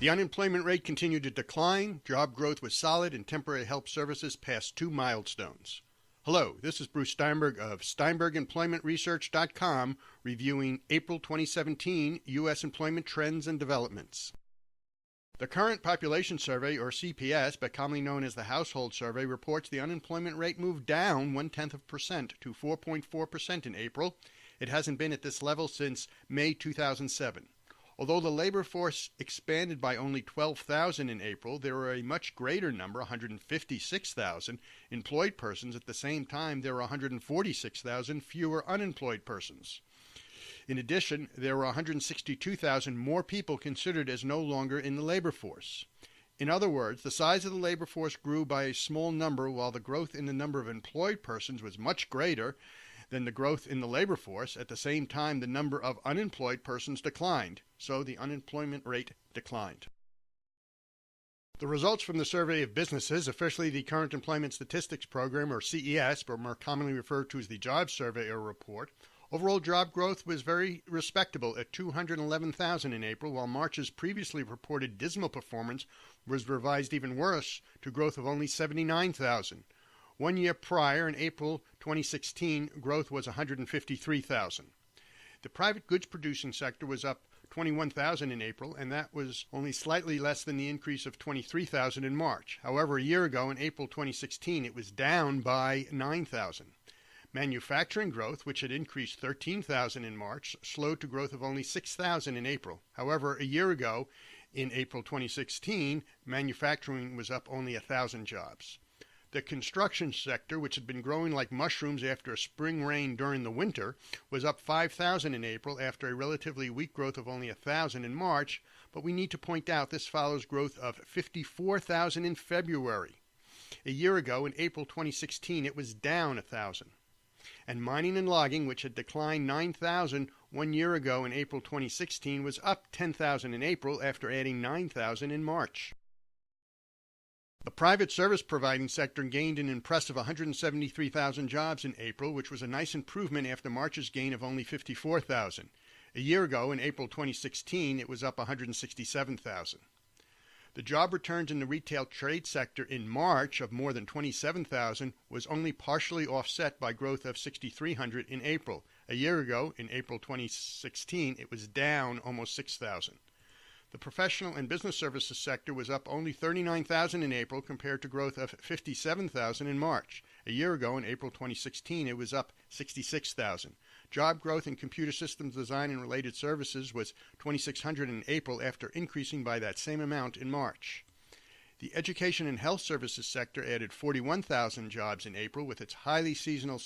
The unemployment rate continued to decline, job growth was solid, and temporary help services passed 2 milestones. Hello, this is Bruce Steinberg of SteinbergEmploymentResearch.com reviewing April 2017 U.S. employment trends and developments. The Current Population Survey, or CPS, but commonly known as the Household Survey, reports the unemployment rate moved down 0.1% to 4.4% in April. It hasn't been at this level since May 2007. Although the labor force expanded by only 12,000 in April, there were a much greater number, 156,000, employed persons. At the same time, there were 146,000 fewer unemployed persons. In addition, there were 162,000 more people considered as no longer in the labor force. In other words, the size of the labor force grew by a small number, while the growth in the number of employed persons was much greater than the growth in the labor force. At the same time, the number of unemployed persons declined, so the unemployment rate declined. The results from the survey of businesses, officially the Current Employment Statistics Program, or CES, but more commonly referred to as the Jobs Survey or Report, overall job growth was very respectable at 211,000 in April, while March's previously reported dismal performance was revised even worse to growth of only 79,000. 1 year prior, in April 2016, growth was 153,000. The private goods producing sector was up 21,000 in April, and that was only slightly less than the increase of 23,000 in March. However, a year ago, in April 2016, it was down by 9,000. Manufacturing growth, which had increased 13,000 in March, slowed to growth of only 6,000 in April. However, a year ago, in April 2016, manufacturing was up only 1,000 jobs. The construction sector, which had been growing like mushrooms after a spring rain during the winter, was up 5,000 in April after a relatively weak growth of only 1,000 in March, but we need to point out this follows growth of 54,000 in February. A year ago, in April 2016, it was down 1,000. And mining and logging, which had declined 9,000 1 year ago in April 2016, was up 10,000 in April after adding 9,000 in March. The private service providing sector gained an impressive 173,000 jobs in April, which was a nice improvement after March's gain of only 54,000. A year ago, in April 2016, it was up 167,000. The job returns in the retail trade sector in March of more than 27,000 was only partially offset by growth of 6,300 in April. A year ago, in April 2016, it was down almost 6,000. The professional and business services sector was up only 39,000 in April compared to growth of 57,000 in March. A year ago, in April 2016, it was up 66,000. Job growth in computer systems design and related services was 2,600 in April after increasing by that same amount in March. The education and health services sector added 41,000 jobs in April, with its highly seasonal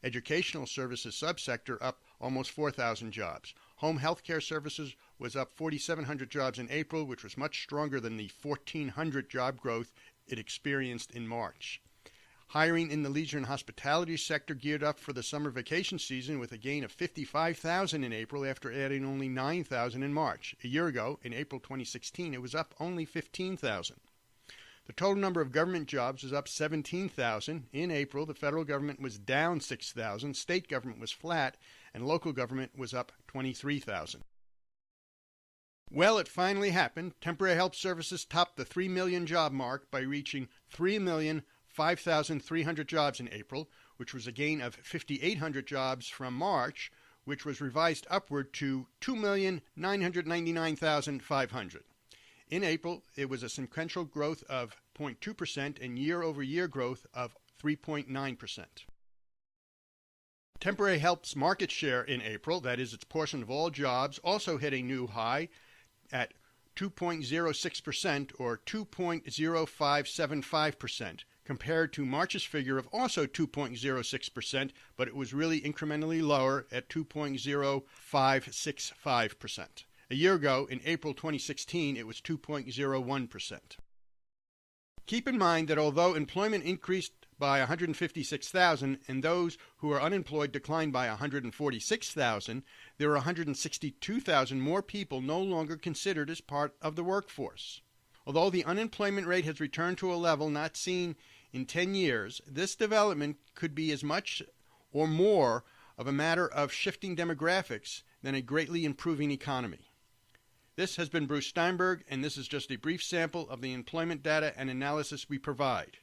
educational services subsector up almost 4,000 jobs. Home health care services was up 4,700 jobs in April, which was much stronger than the 1,400 job growth it experienced in March. Hiring in the leisure and hospitality sector geared up for the summer vacation season with a gain of 55,000 in April after adding only 9,000 in March. A year ago, in April 2016, it was up only 15,000. The total number of government jobs was up 17,000. In April, the federal government was down 6,000, state government was flat, and local government was up 23,000. Well, it finally happened. Temporary help services topped the 3 million job mark by reaching 3,005,300 jobs in April, which was a gain of 5,800 jobs from March, which was revised upward to 2,999,500. In April, it was a sequential growth of 0.2% and year-over-year growth of 3.9%. Temporary help's market share in April, that is its portion of all jobs, also hit a new high at 2.06% or 2.0575%, compared to March's figure of also 2.06%, but it was really incrementally lower at 2.0565%. A year ago, in April 2016, it was 2.01%. Keep in mind that although employment increased by 156,000 and those who are unemployed declined by 146,000, there are 162,000 more people no longer considered as part of the workforce. Although the unemployment rate has returned to a level not seen in 10 years, this development could be as much or more of a matter of shifting demographics than a greatly improving economy. This has been Bruce Steinberg, and this is just a brief sample of the employment data and analysis we provide.